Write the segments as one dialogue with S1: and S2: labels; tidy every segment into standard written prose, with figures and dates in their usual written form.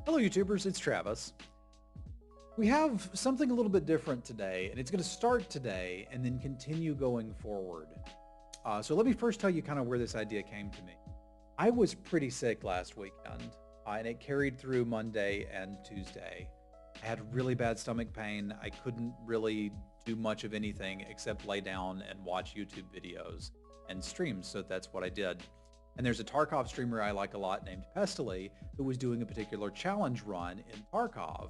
S1: Hello, YouTubers. It's Travis. We have something a little bit different today, and it's going to start today and then continue going forward. So let me first tell you kind of where this idea came to me. I was pretty sick last weekend, and it carried through Monday and Tuesday. I had really bad stomach pain. I couldn't really do much of anything except lay down and watch YouTube videos and streams, so that's what I did. And there's a Tarkov streamer I like a lot named Pestily who was doing a particular challenge run in Tarkov.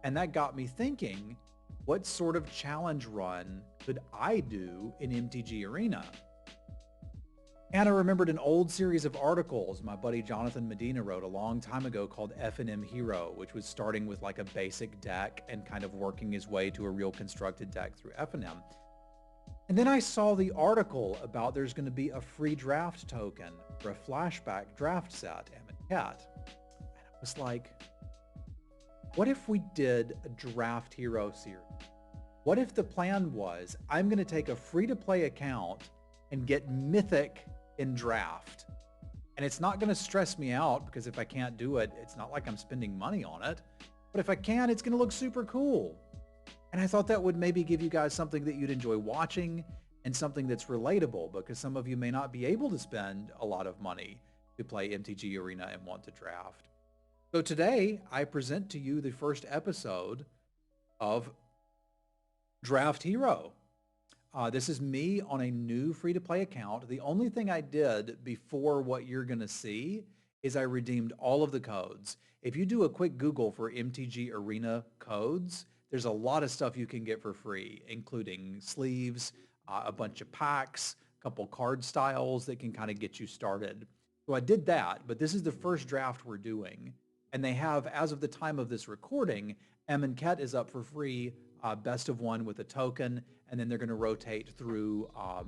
S1: And that got me thinking, what sort of challenge run could I do in MTG Arena? And I remembered an old series of articles my buddy Jonathan Medina wrote a long time ago called F&M Hero, which was starting with like a basic deck and kind of working his way to a real constructed deck through F&M. And then I saw the article about there's going to be a free draft token for a flashback draft set, Cat. And I was like, what if we did a DraftHero series? What if the plan was, I'm going to take a free-to-play account and get Mythic in draft? And it's not going to stress me out because if I can't do it, it's not like I'm spending money on it. But if I can, it's going to look super cool. And I thought that would maybe give you guys something that you'd enjoy watching and something that's relatable, because some of you may not be able to spend a lot of money to play MTG Arena and want to draft. So today I present to you the first episode of DraftHero. This is me on a new free-to-play account. The only thing I did before what you're going to see is I redeemed all of the codes. If you do a quick Google for MTG Arena codes, there's a lot of stuff you can get for free, including sleeves, a bunch of packs, a couple card styles that can kind of get you started. So I did that, but this is the first draft we're doing. And they have, as of the time of this recording, Cat is up for free, best of one with a token, and then they're going to rotate through, I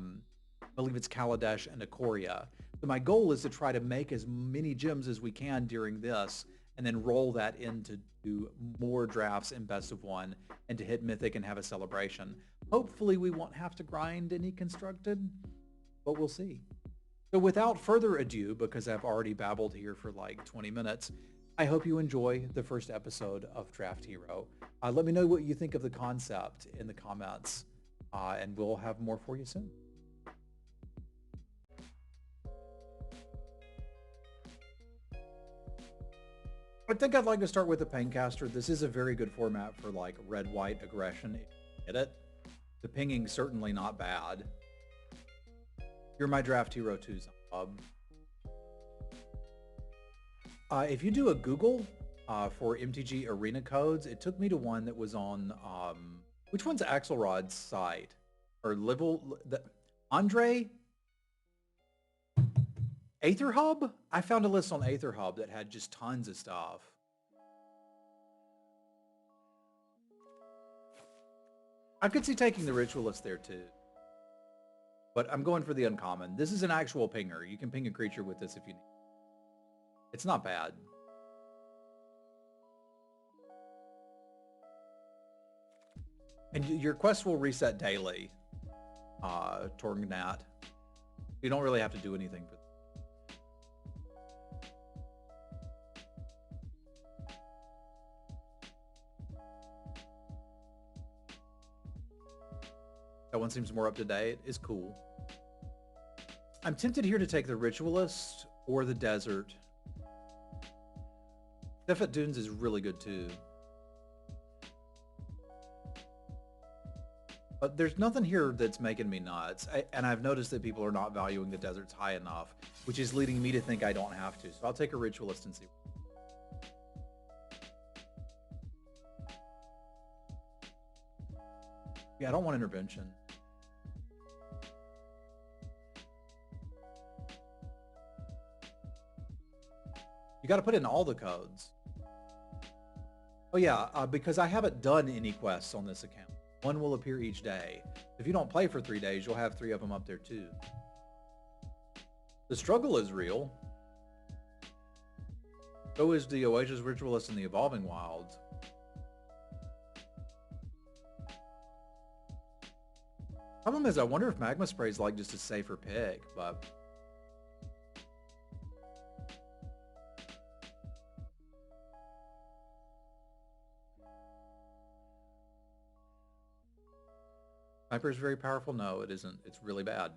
S1: believe it's Kaladesh and Ikoria. So my goal is to try to make as many gems as we can during this, and then roll that into more drafts in best of one, and to hit Mythic and have a celebration. Hopefully we won't have to grind any constructed, but we'll see. So without further ado, because I've already babbled here for like 20 minutes, I hope you enjoy the first episode of DraftHero. Let me know what you think of the concept in the comments, and we'll have more for you soon. I think I'd like to start with the Pingcaster. This is a very good format for like red-white aggression. Get it? The pinging's certainly not bad. You're my DraftHero 2, Bob. If you do a Google for MTG Arena codes, it took me to one that was on, which one's Axelrod's site? Or Andre? AetherHub? I found a list on AetherHub that had just tons of stuff. I could see taking the Ritualist there too. But I'm going for the uncommon. This is an actual pinger. You can ping a creature with this if you need. It's not bad. And your quest will reset daily, Torgnat. You don't really have to do anything for this. That one seems more up to date. It's cool. I'm tempted here to take the Ritualist or the Desert. Defet Dunes is really good too. But there's nothing here that's making me nuts. And I've noticed that people are not valuing the deserts high enough, which is leading me to think I don't have to. So I'll take a Ritualist and see. Yeah, I don't want intervention. You got to put in all the codes. Oh yeah, because I haven't done any quests on this account. One will appear each day. If you don't play for 3 days, you'll have 3 of them up there too. The struggle is real. So is the Oasis Ritualist and the Evolving Wilds. Problem is, I wonder if Magma Spray is like just a safer pick, but Sniper is very powerful? No, it isn't. It's really bad.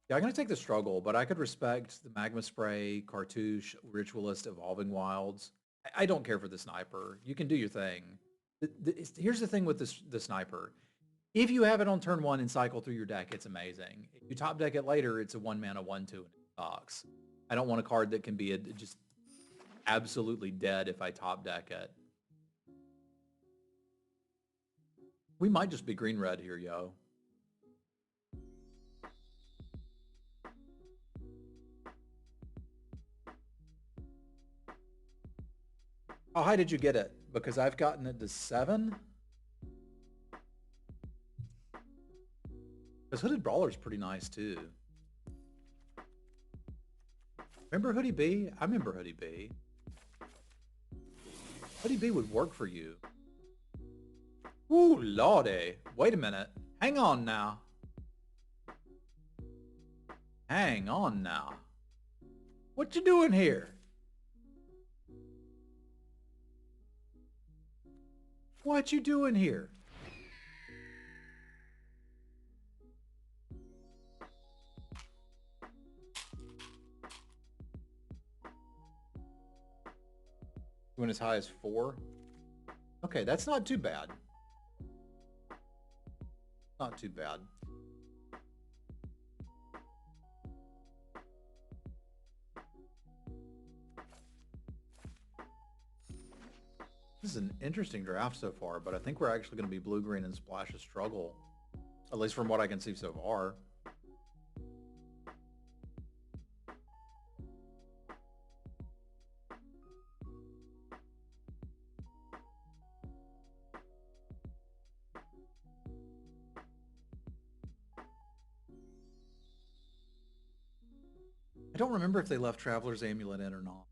S1: Yeah, I'm going to take the struggle, but I could respect the Magma Spray, Cartouche, Ritualist, Evolving Wilds. I don't care for the Sniper. You can do your thing. Here's the thing with the Sniper. If you have it on turn 1 and cycle through your deck, it's amazing. If you top deck it later, it's a 1-mana 1/2 and it sucks. I don't want a card that can be just absolutely dead if I top deck it. We might just be green-red here, yo. How high did you get it? Because I've gotten it to 7. Because Hooded Brawler's pretty nice too. Remember Hoodie B? I remember Hoodie B. Hoodie B would work for you. Ooh, lordy. Wait a minute. Hang on now. Hang on now. What you doing here? What you doing here? You went as high as 4? Okay, that's not too bad. Not too bad. This is an interesting draft so far, but I think we're actually going to be blue-green and splash a struggle. At least from what I can see so far. I don't remember if they left Traveler's Amulet in or not.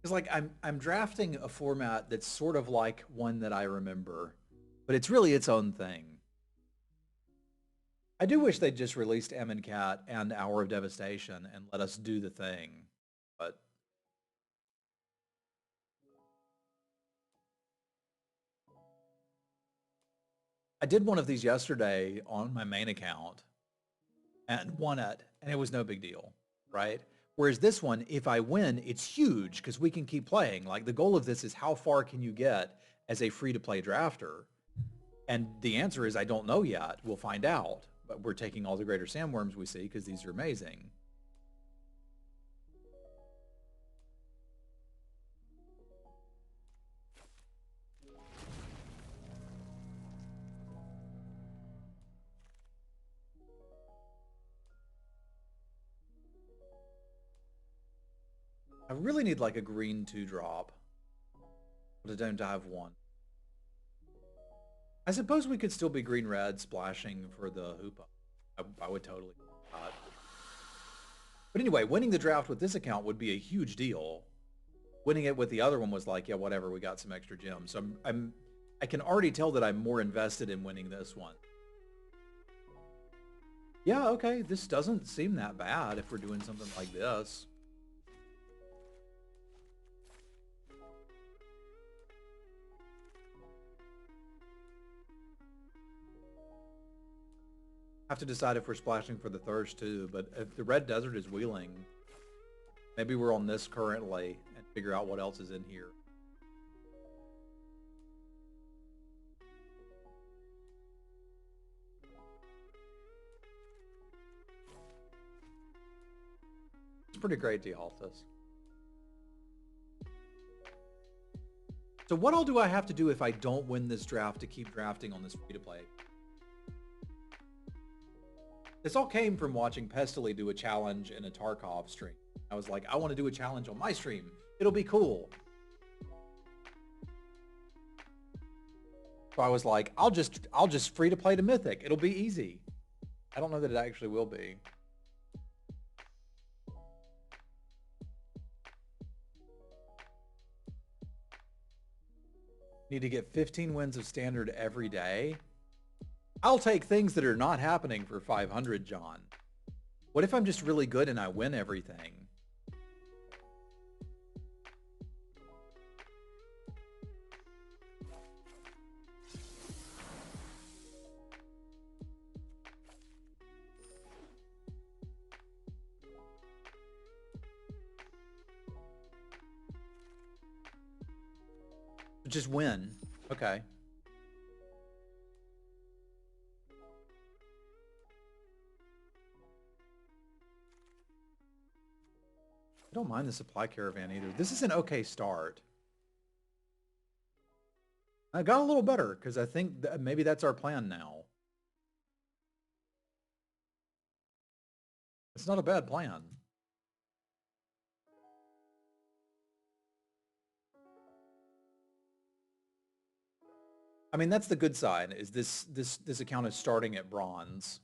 S1: It's like I'm drafting a format that's sort of like one that I remember, but it's really its own thing. I do wish they'd just released Cat and Hour of Devastation and let us do the thing, but I did one of these yesterday on my main account and won it, and it was no big deal, right? Whereas this one, if I win, it's huge because we can keep playing. Like the goal of this is how far can you get as a free-to-play drafter? And the answer is I don't know yet. We'll find out. But we're taking all the greater sandworms we see because these are amazing. I really need like a green 2-drop, but I don't have one. I suppose we could still be green-red splashing for the Hoopa. I would totally do that. But anyway, winning the draft with this account would be a huge deal. Winning it with the other one was like, yeah, whatever, we got some extra gems. So I can already tell that I'm more invested in winning this one. Yeah, okay, this doesn't seem that bad if we're doing something like this. Have to decide if we're splashing for the thirst too, but if the red desert is wheeling, maybe we're on this currently and figure out what else is in here. It's pretty great to halt this. So what all do I have to do if I don't win this draft to keep drafting on this free-to-play? This all came from watching Pestily do a challenge in a Tarkov stream. I was like, I want to do a challenge on my stream. It'll be cool. So I was like, I'll just free to play to Mythic. It'll be easy. I don't know that it actually will be. Need to get 15 wins of standard every day. I'll take things that are not happening for 500, John. What if I'm just really good and I win everything? Just win. Okay. I don't mind the supply caravan either. This is an okay start. I got a little better because I think that maybe that's our plan now. It's not a bad plan. I mean, that's the good side, is this account is starting at bronze.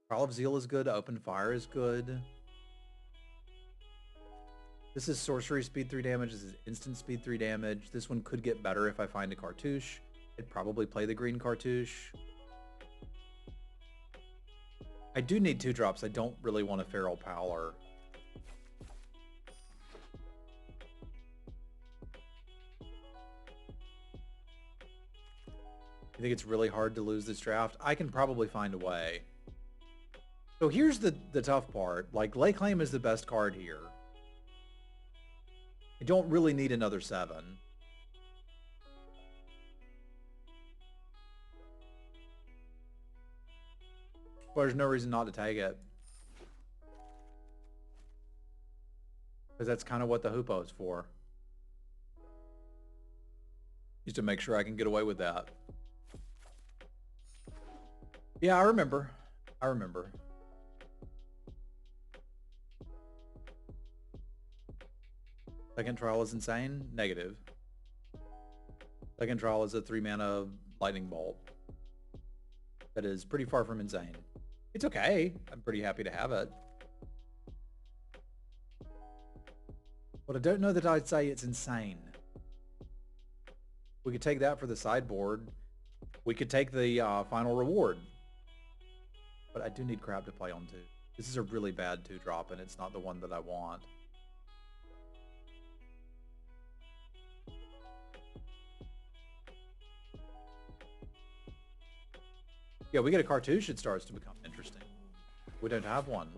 S1: Trial of Zeal is good. Open Fire is good. This is sorcery speed 3 damage. This is instant speed 3 damage. This one could get better if I find a cartouche. I'd probably play the green cartouche. I do need 2 drops. I don't really want a Feral Prowler. You think it's really hard to lose this draft? I can probably find a way. So here's the tough part. Like, Lay Claim is the best card here. I don't really need another 7. But there's no reason not to take it. Because that's kind of what the Hoopo is for. Just to make sure I can get away with that. Yeah, I remember. I remember. Second Trial is insane? Negative. Second Trial is a 3-mana lightning bolt. That is pretty far from insane. It's okay. I'm pretty happy to have it. But I don't know that I'd say it's insane. We could take that for the sideboard. We could take the final reward. But I do need crap to play on too. This is a really bad 2-drop and it's not the one that I want. Yeah, we get a cartouche, it starts to become interesting. We don't have one.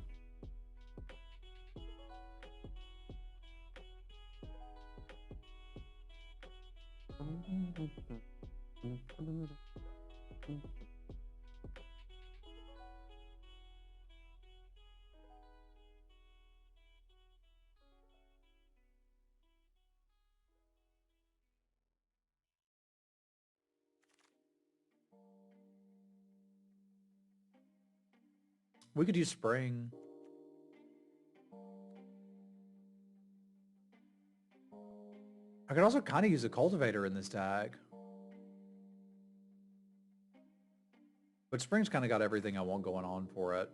S1: We could use Spring. I could also kind of use a Cultivator in this deck. But Spring's kind of got everything I want going on for it.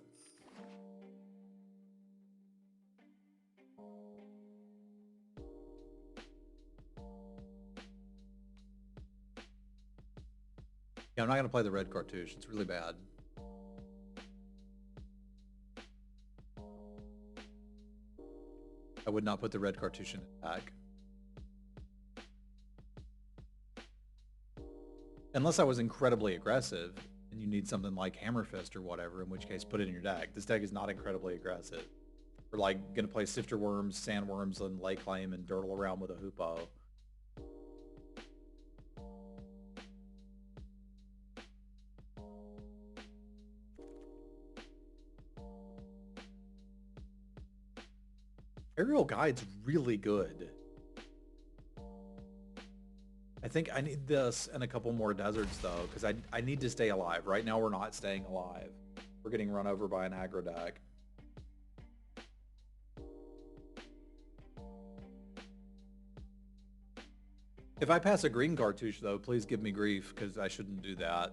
S1: Yeah, I'm not going to play the red cartouche. It's really bad. I would not put the red cartouche in the deck. Unless I was incredibly aggressive and you need something like Hammer Fist or whatever, in which case put it in your deck. This deck is not incredibly aggressive. We're like going to play Sifter Worms, Sandworms, and Lay Claim and dirtle around with a Hoopo. Aerial Guide's really good. I think I need this and a couple more deserts though, because I need to stay alive. Right now we're not staying alive. We're getting run over by an aggro deck. If I pass a green cartouche though, please give me grief, because I shouldn't do that.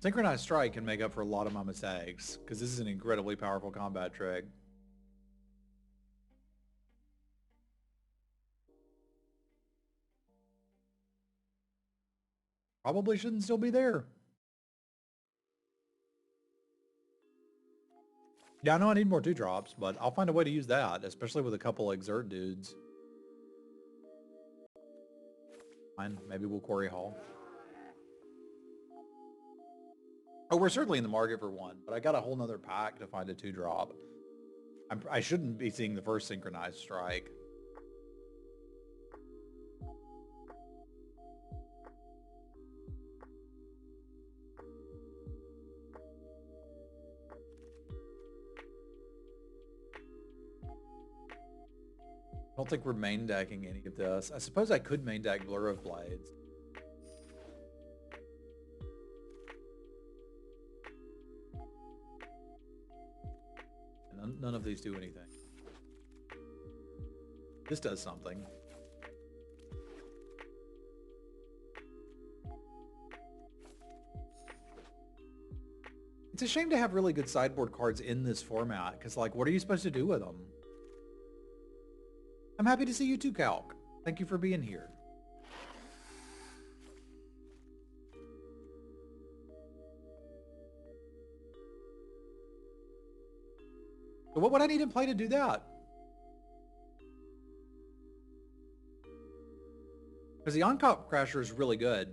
S1: Synchronized Strike can make up for a lot of my mistakes, because this is an incredibly powerful combat trick. Probably shouldn't still be there. Yeah, I know I need more 2-drops, but I'll find a way to use that, especially with a couple exert dudes. Fine, maybe we'll quarry haul. Oh, we're certainly in the market for one, but I got a whole nother pack to find a 2-drop. I shouldn't be seeing the first synchronized strike. I don't think we're main decking any of this. I suppose I could main deck Blur of Blades. None of these do anything. This does something. It's a shame to have really good sideboard cards in this format, because, like, what are you supposed to do with them? I'm happy to see you too, Calc. Thank you for being here. So what would I need in play to do that? Because the on-cop crasher is really good.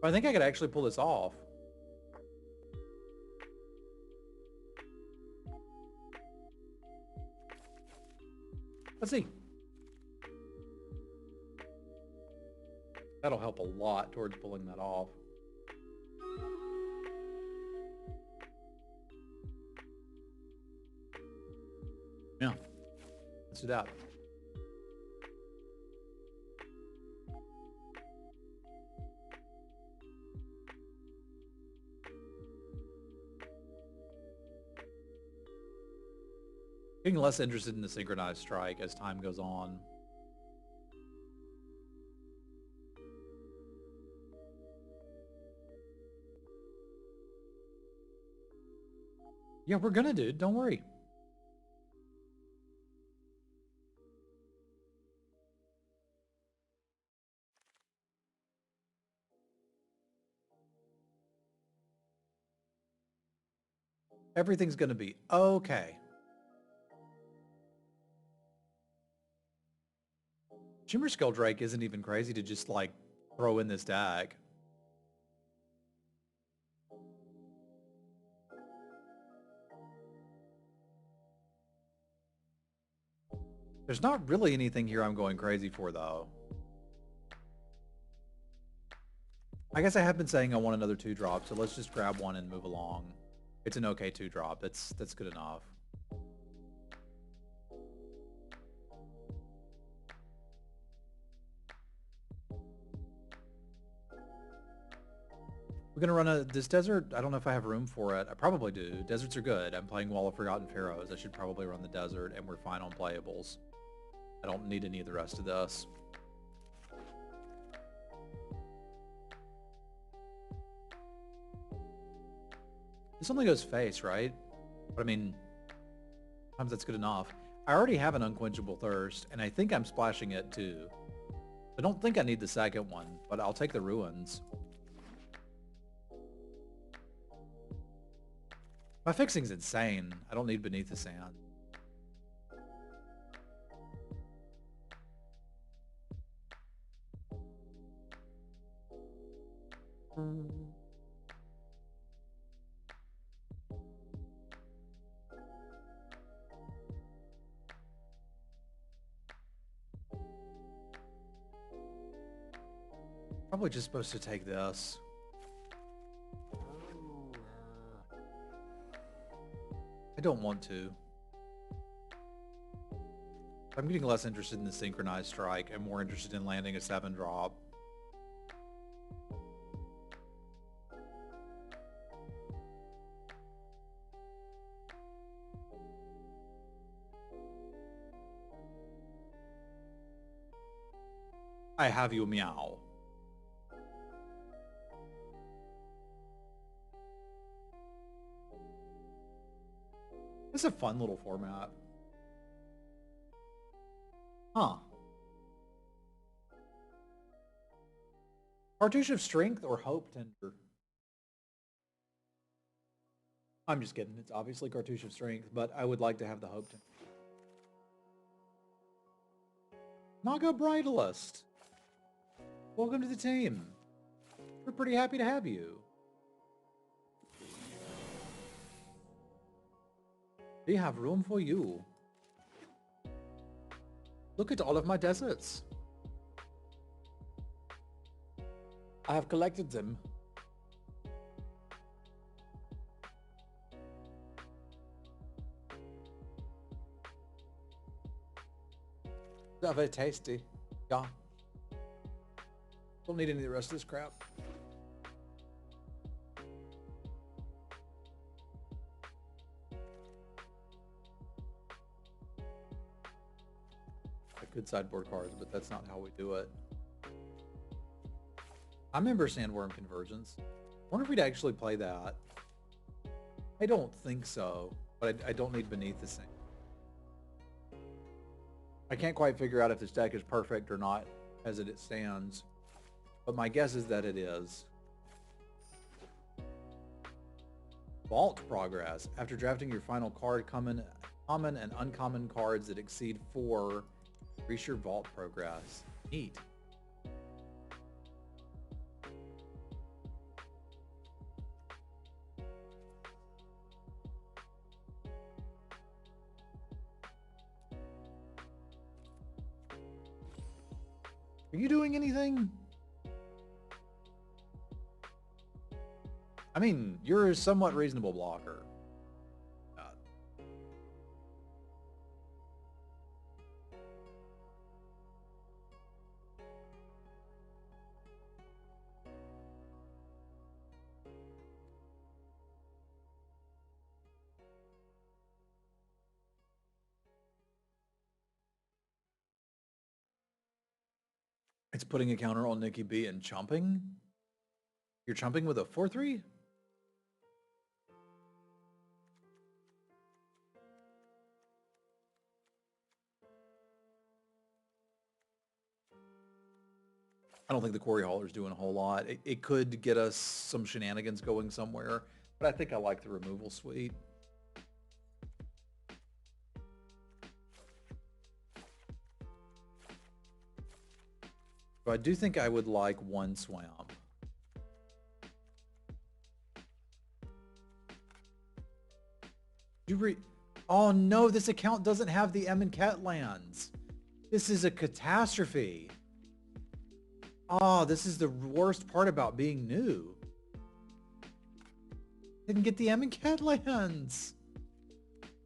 S1: But I think I could actually pull this off. Let's see. That'll help a lot towards pulling that off. Yeah. Let's do that. Getting less interested in the synchronized strike as time goes on. Yeah, we're gonna, dude. Don't worry. Everything's gonna be okay. Shimmer Skull Drake isn't even crazy to just, like, throw in this deck. There's not really anything here I'm going crazy for, though. I guess I have been saying I want another 2-drop, so let's just grab one and move along. It's an okay 2-drop. That's good enough. We're gonna run this desert. I don't know if I have room for it. I probably do. Deserts are good. I'm playing Wall of Forgotten Pharaohs. I should probably run the desert, and we're fine on playables. I don't need any of the rest of this. This only goes face, right? But I mean, sometimes that's good enough. I already have an Unquenchable Thirst, and I think I'm splashing it too. I don't think I need the second one, but I'll take the Ruins. My fixing's insane. I don't need Beneath the Sand. Probably just supposed to take this. I don't want to. I'm getting less interested in the synchronized strike and more interested in landing a 7-drop. I have you, meow. This is a fun little format. Huh. Cartouche of Strength or Hope Tender? I'm just kidding. It's obviously Cartouche of Strength, but I would like to have the Hope Tender. Naga Bridalist. Welcome to the team. We're pretty happy to have you. We have room for you. Look at all of my deserts. I have collected them. They're very tasty. Yeah. Don't need any of the rest of this crap. Good sideboard cards, but that's not how we do it. I remember Sandworm Convergence. I wonder if we'd actually play that. I don't think so, but I don't need Beneath the Same. I can't quite figure out if this deck is perfect or not as it stands, but my guess is that it is. Vault Progress. After drafting your final card, common and uncommon cards that exceed 4, increase your vault progress. Neat. Are you doing anything? I mean, you're a somewhat reasonable blocker. It's putting a counter on Nikki B and chumping? You're chumping with a 4-3? I don't think the Quarry Hauler's doing a whole lot. It could get us some shenanigans going somewhere, but I think I like the removal suite. So I do think I would like one Swamp. Oh no, this account doesn't have the M and Ket lands. This is a catastrophe. Oh, this is the worst part about being new. Didn't get the M and Ket lands.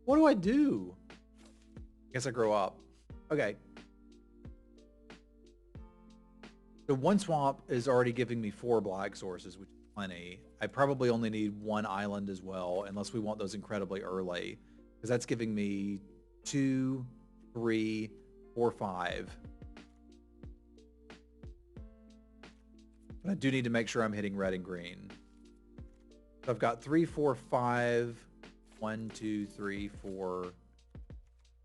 S1: What do I do? I guess I grow up. Okay. The one Swamp is already giving me 4 black sources, which is plenty. I probably only need 1 island as well, unless we want those incredibly early. Because that's giving me 2, 3, 4, 5. But I do need to make sure I'm hitting red and green. So I've got 3, 4, 5. 1, 2, 3, 4,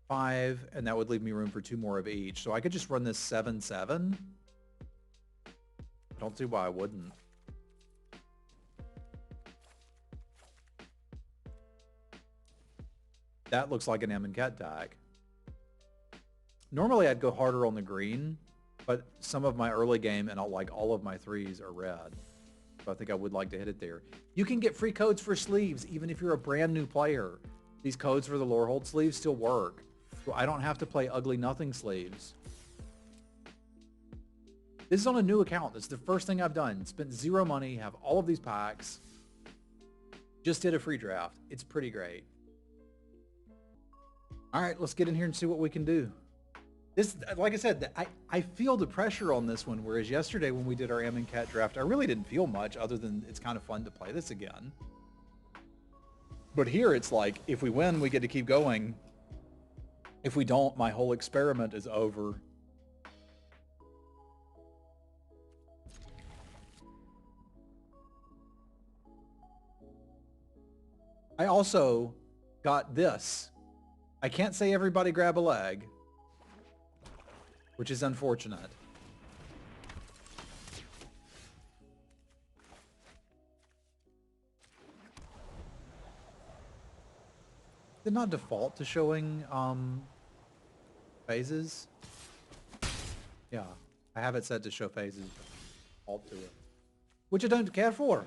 S1: 5. And that would leave me room for 2 more of each. So I could just run this 7-7. I don't see why I wouldn't. That looks like an M and Ket deck. Normally I'd go harder on the green, but some of my early game and like all of my 3s are red. So I think I would like to hit it there. You can get free codes for sleeves even if you're a brand new player. These codes for the Lorehold sleeves still work. So I don't have to play ugly nothing sleeves. This is on a new account. This is the first thing I've done. Spent 0 money, have all of these packs. Just did a free draft. It's pretty great. All right, let's get in here and see what we can do. This, like I said, I feel the pressure on this one, whereas yesterday when we did our M and Ket draft, I really didn't feel much other than it's kind of fun to play this again. But here it's like, if we win, we get to keep going. If we don't, my whole experiment is over. I also got this. I can't say everybody grab a leg, which is unfortunate. Did not default to showing phases. Yeah, I have it set to show phases, default to it, which I don't care for.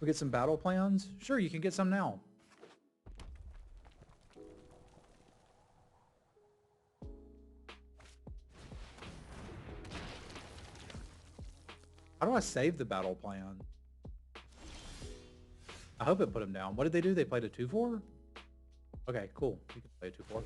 S1: We get some battle plans? Sure, you can get some now. How do I save the battle plan? I hope it put them down. What did they do? They played a 2-4? Okay, cool. You can play a 2-4.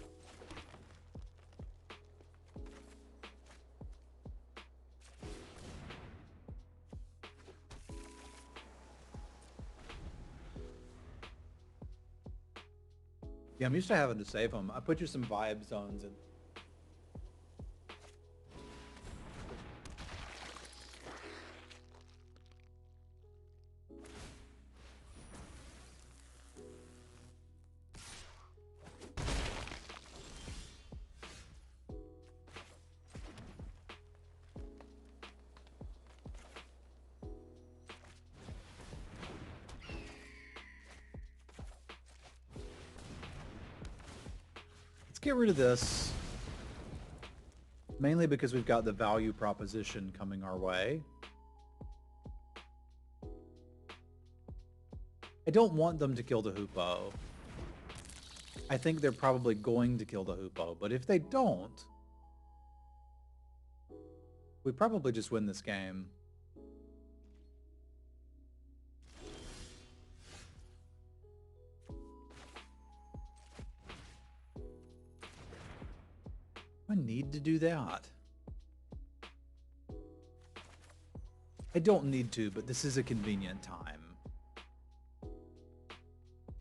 S1: Yeah, I'm used to having to save them. I put you some vibe zones in. Let's get rid of this. Mainly because we've got the value proposition coming our way. I don't want them to kill the Hoopoe. I think they're probably going to kill the Hoopoe, but if they don't, we probably just win this game. I need to do that. I don't need to, but this is a convenient time.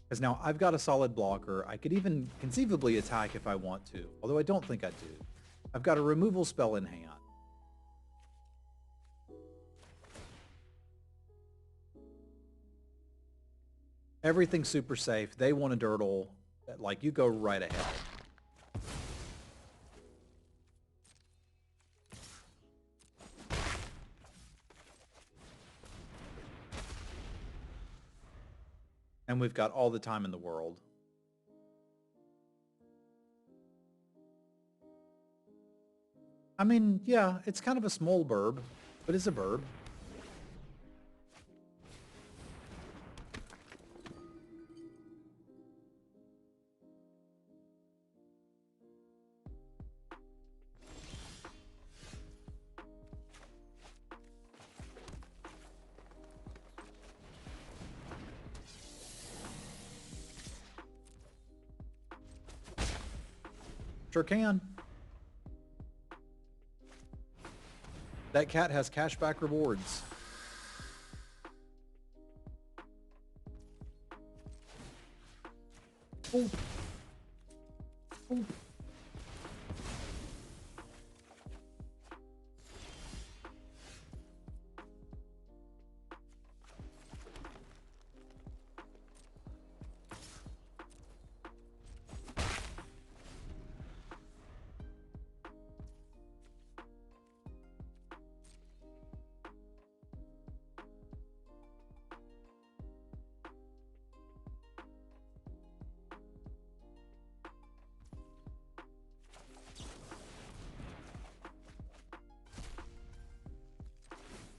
S1: Because now I've got a solid blocker. I could even conceivably attack if I want to, although I don't think I do. I've got a removal spell in hand. Everything's super safe. They want a Dirtle. Like, you go right ahead. And we've got all the time in the world. I mean, yeah, it's kind of a small burb, but it's a burb. Sure can. That cat has cashback rewards. Oh. Oh.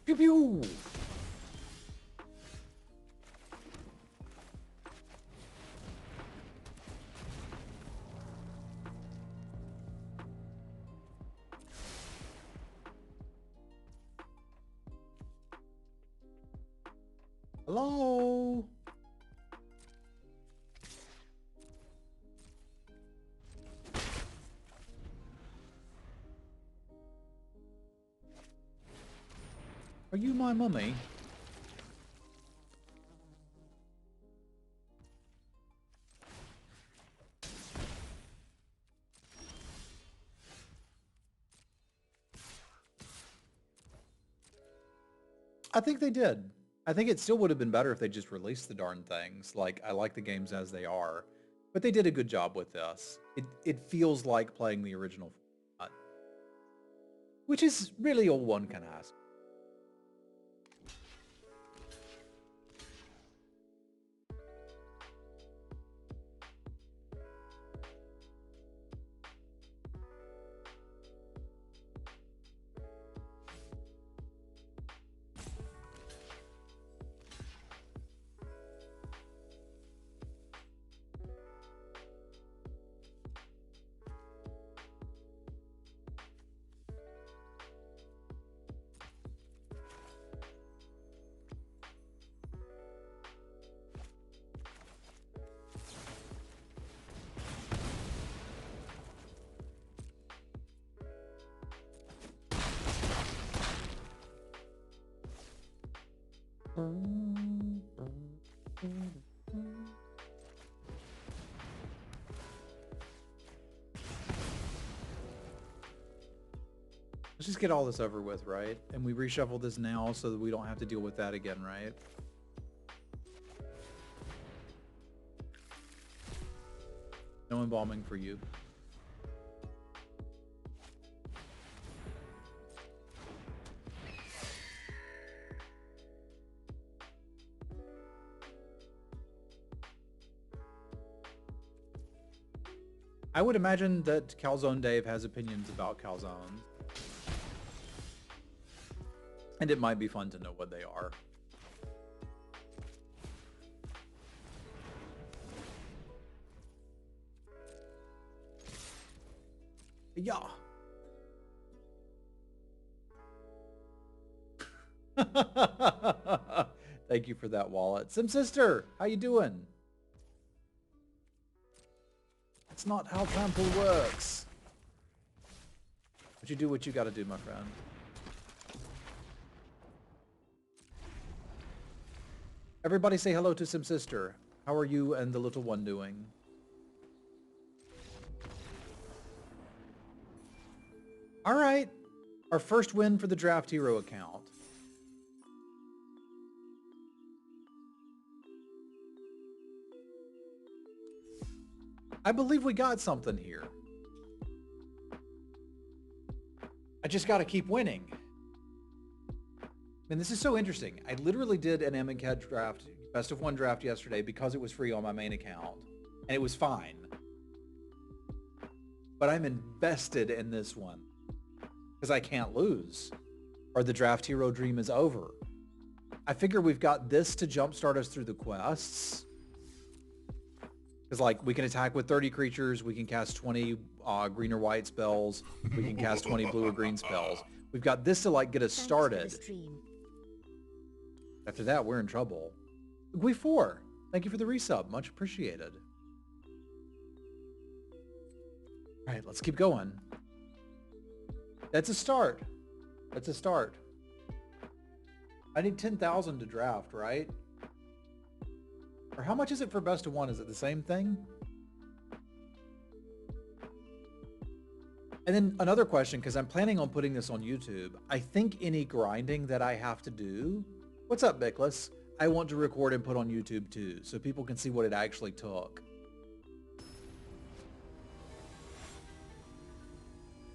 S1: Pew pew! Hello? Are you my mummy? I think they did. I think it still would have been better if they just released the darn things. Like, I like the games as they are. But they did a good job with this. It feels like playing the original format, which is really all one can ask. Let's just get all this over with, right? And we reshuffle this now so that we don't have to deal with that again, right? No embalming for you. I would imagine that Calzone Dave has opinions about calzones. And it might be fun to know what they are. Yeah. Thank you for that wallet. Sim Sister, how you doing? That's not how trample works. But you do what you gotta do, my friend. Everybody say hello to Sim Sister. How are you and the little one doing? All right. Our first win for the DraftHero account. I believe we got something here. I just got to keep winning. And this is so interesting. I literally did an MCAD draft, best of one draft yesterday because it was free on my main account. And it was fine. But I'm invested in this one. Because I can't lose. Or the DraftHero dream is over. I figure we've got this to jumpstart us through the quests. Because like we can attack with 30 creatures. We can cast 20 green or white spells. We can cast 20 blue or green spells. We've got this to like get us started. After that, we're in trouble. Gui4, thank you for the resub. Much appreciated. All right, let's keep going. That's a start. That's a start. I need 10,000 to draft, right? Or how much is it for best of one? Is it the same thing? And then another question, because I'm planning on putting this on YouTube. I think any grinding that I have to do... What's up, Bickless? I want to record and put on YouTube too, so people can see what it actually took.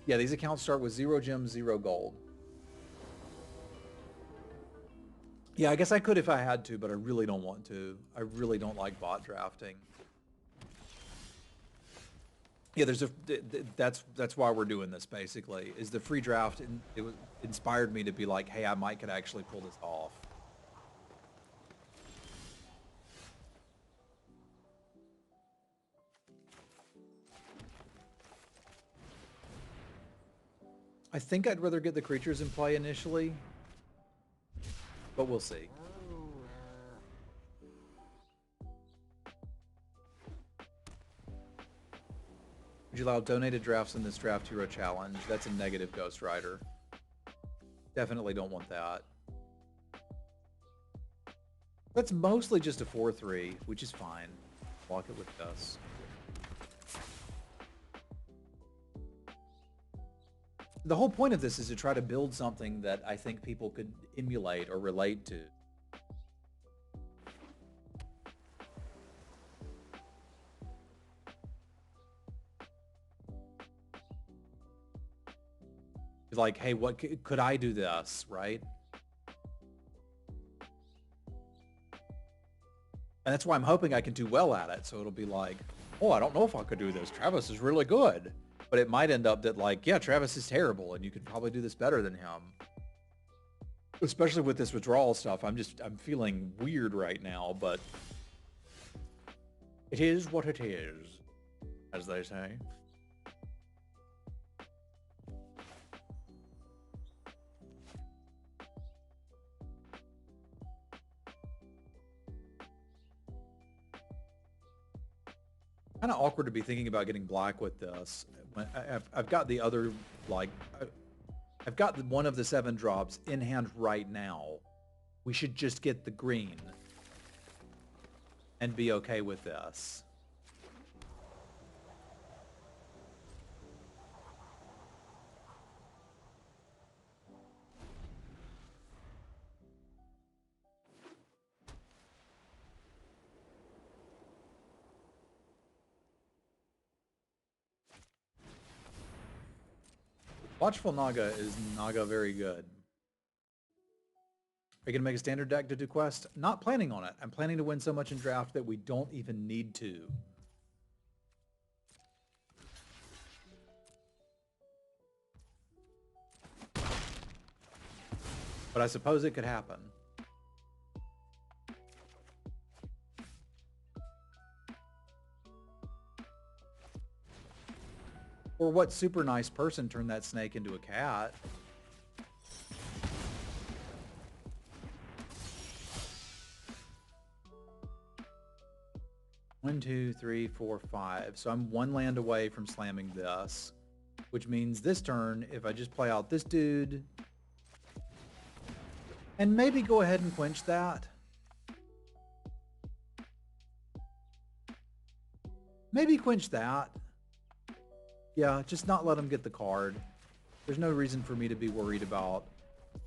S1: Yeah, these accounts start with 0 gems, 0 gold. Yeah, I guess I could if I had to, but I really don't want to. I really don't like bot drafting. Yeah, there's a that's why we're doing this basically. Is the free draft and it inspired me to be like, hey, I might could actually pull this off. I think I'd rather get the creatures in play initially, but we'll see. Would you allow donated drafts in this DraftHero challenge? That's a negative Ghost Rider. Definitely don't want that. That's mostly just a 4-3, which is fine. Block it with us. The whole point of this is to try to build something that I think people could emulate or relate to. Like, hey, what could I do this, right? And that's why I'm hoping I can do well at it. So it'll be like, oh, I don't know if I could do this. Travis is really good. But it might end up that like, yeah, Travis is terrible and you could probably do this better than him. Especially with this withdrawal stuff. I'm feeling weird right now, but it is what it is, as they say. Kind of awkward to be thinking about getting black with this. I've got the other, like, I've got one of the 7 drops in hand right now. We should just get the green and be okay with this. Watchful Naga is Naga very good. Are you going to make a standard deck to do quest? Not planning on it. I'm planning to win so much in draft that we don't even need to. But I suppose it could happen. Or what super nice person turned that snake into a cat? One, two, three, four, five. So I'm one land away from slamming this, which means this turn, if I just play out this dude and maybe go ahead and quench that. Maybe quench that. Yeah, just not let him get the card. There's no reason for me to be worried about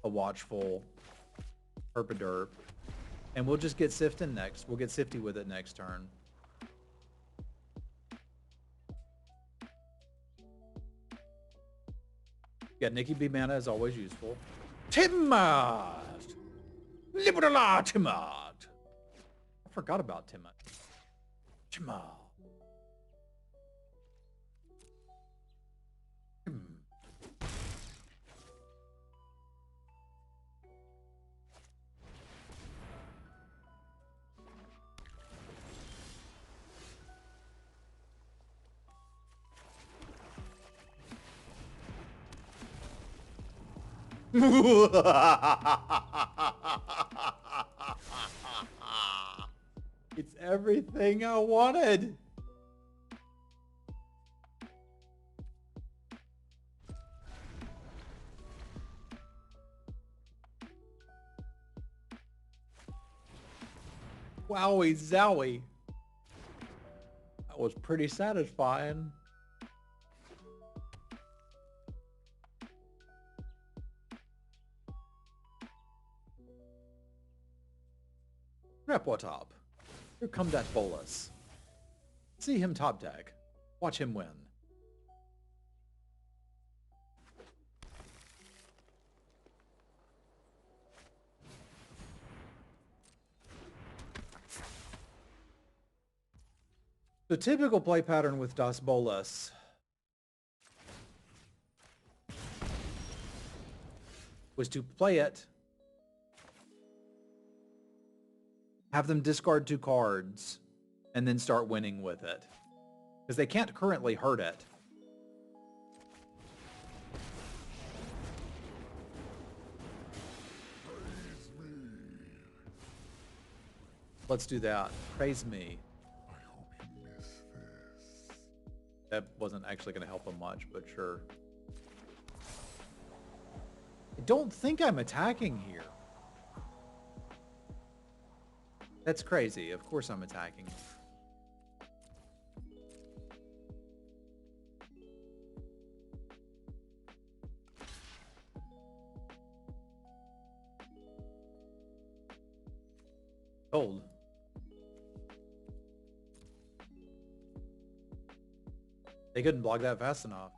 S1: a watchful herpaderp. And we'll just get Siftin next. We'll get Sifty with it next turn. Yeah, Nikki B mana is always useful. Timad! Liberala Timad! I forgot about Timad. Timad. It's everything I wanted. Wowie zowie. That was pretty satisfying. Repwa top. Here come that bolus. See him top deck. Watch him win. The typical play pattern with Das Bolus was to play it, have them discard 2 cards, and then start winning with it. Because they can't currently hurt it. Let's do that. Praise me. That wasn't actually going to help him much, but sure. I don't think I'm attacking here. That's crazy. Of course I'm attacking. Cold. They couldn't block that fast enough.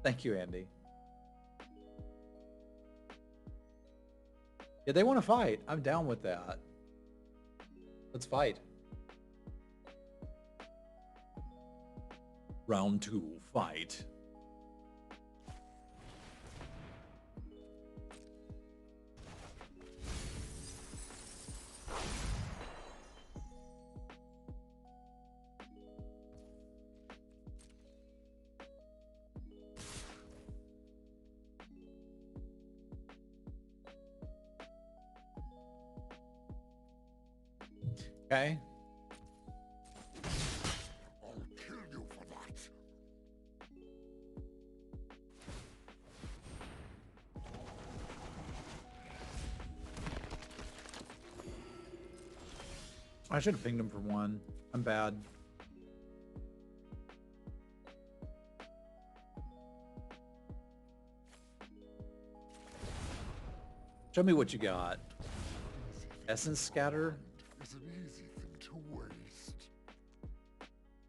S1: Thank you, Andy. Yeah, they want to fight. I'm down with that. Let's fight. Round 2, fight. Okay, I should have pinged him for one. I'm bad. Show me what you got. Essence scatter?
S2: Is an easy thing to waste.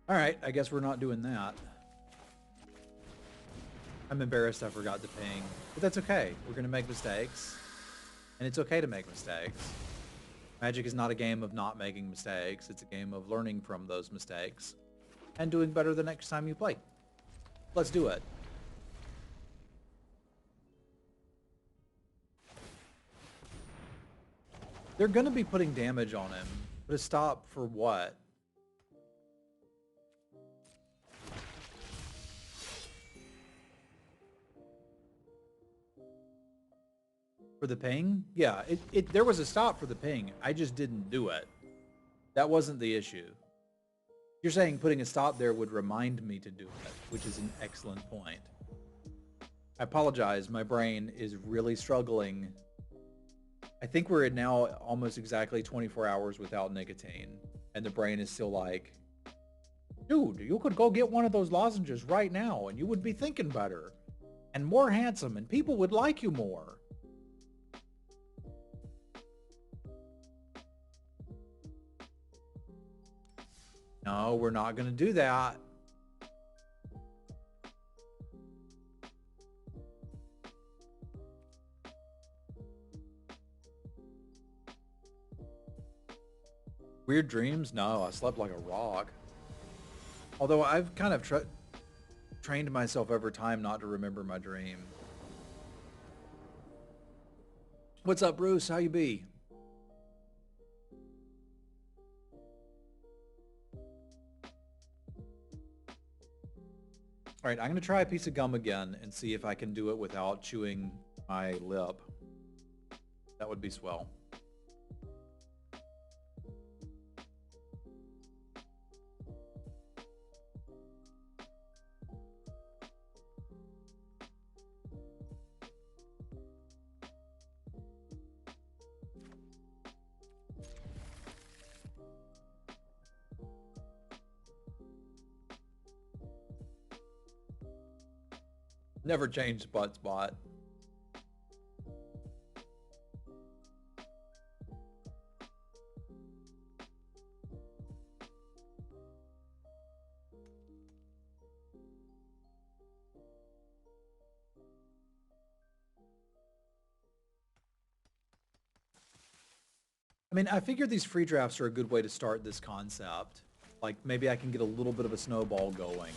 S1: All right, I guess we're not doing that. I'm embarrassed I forgot to ping, but that's okay. We're gonna make mistakes, and it's okay to make mistakes. Magic is not a game of not making mistakes. It's a game of learning from those mistakes and doing better the next time you play. Let's do it. They're going to be putting damage on him, but a stop for what? For the ping? Yeah, there was a stop for the ping. I just didn't do it. That wasn't the issue. You're saying putting a stop there would remind me to do it, which is an excellent point. I apologize. My brain is really struggling. I think we're at now almost exactly 24 hours without nicotine, and the brain is still like, dude, you could go get one of those lozenges right now, and you would be thinking better, and more handsome, and people would like you more. No, we're not going to do that. Weird dreams? No, I slept like a rock. Although I've kind of trained myself over time not to remember my dream. What's up, Bruce? How you be? All right, I'm going to try a piece of gum again and see if I can do it without chewing my lip. That would be swell. Never changed butt spot. I mean, I figure these free drafts are a good way to start this concept. Like, maybe I can get a little bit of a snowball going.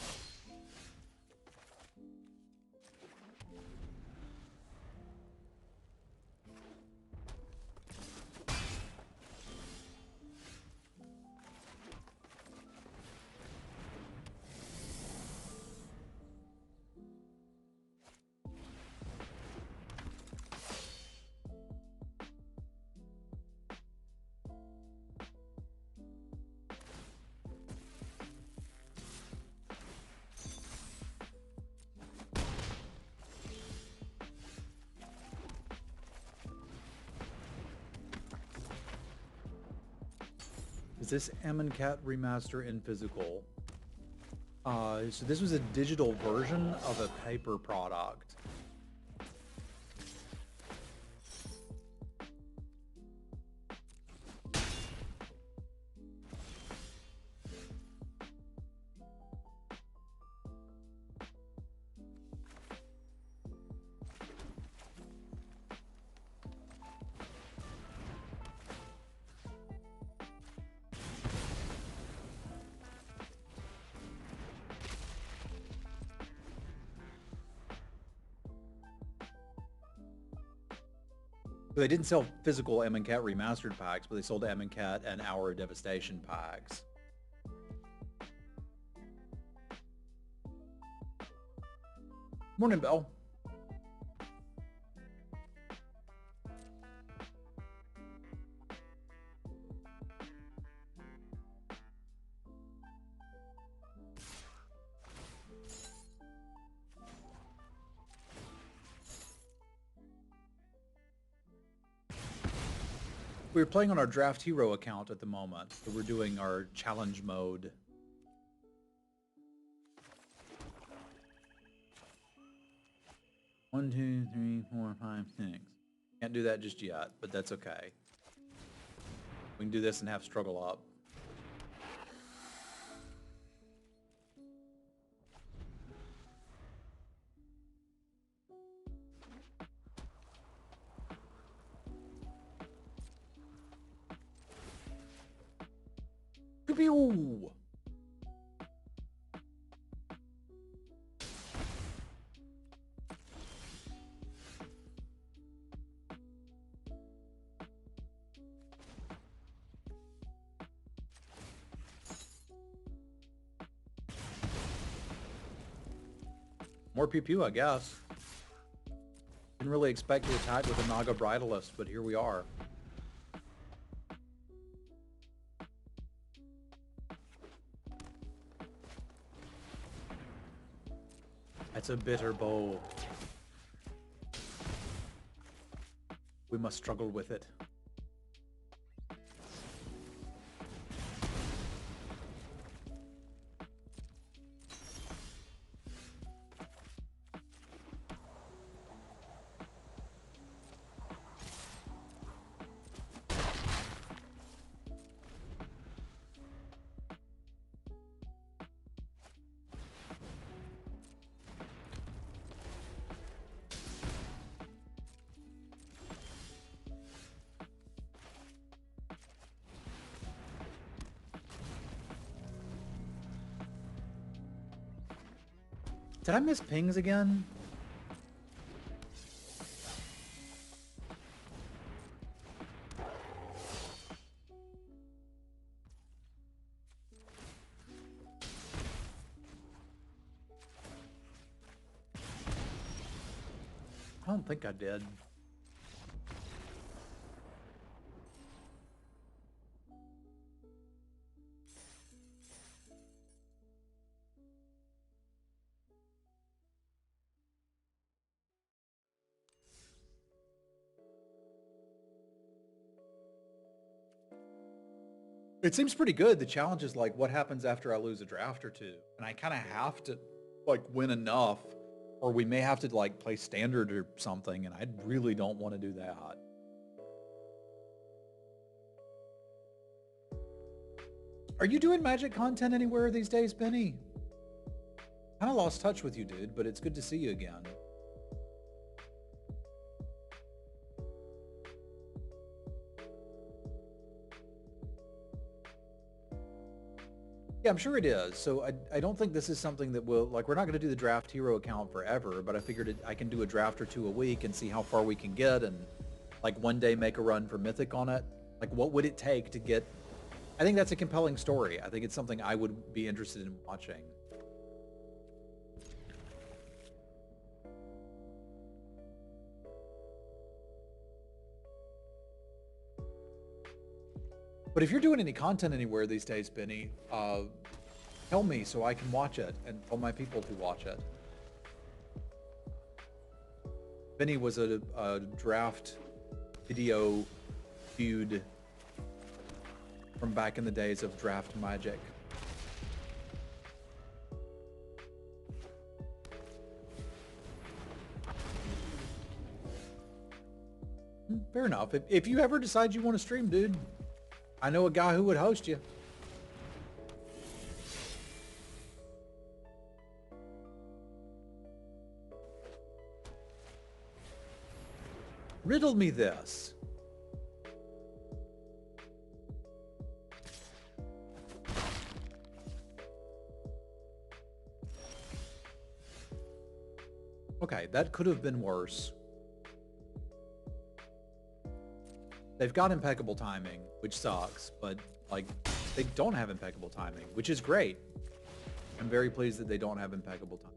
S1: Is this Cat remaster in physical? So this was a digital version of a paper product. So they didn't sell physical Cat remastered packs, but they sold Cat and Hour of Devastation packs. Morning, Bell. we're playing on our DraftHero account at the moment, so we're doing our challenge mode. One, two, three, four, five, six. Can't do that just yet, but that's okay. We can do this and have struggle up. Pew! More pew-pew, I guess. Didn't really expect to attack with a Naga Bridalist, but here we are. That's a bitter bow. We must struggle with it. Did I miss pings again? I don't think I did. It seems pretty good. The challenge is like, what happens after I lose a draft or two? And I kind of have to like win enough, or we may have to like play standard or something, and I really don't want to do that. Are you doing Magic content anywhere these days, Benny? Kind of lost touch with you, dude, but it's good to see you again. Yeah, I'm sure it is. So I don't think this is something that will, like, we're not going to do the DraftHero account forever, but I figured I can do a draft or two a week and see how far we can get, and like one day make a run for Mythic on it. Like, what would it take to get... I think that's a compelling story. I think it's something I would be interested in watching. But if you're doing any content anywhere these days, Benny, tell me so I can watch it and tell my people to watch it. Benny was a draft video feud from back in the days of Draft Magic. Fair enough. If you ever decide you want to stream, dude, I know a guy who would host you. Riddle me this. Okay, that could have been worse. They've got impeccable timing, which sucks, but like they don't have impeccable timing, which is great. I'm very pleased that they don't have impeccable timing.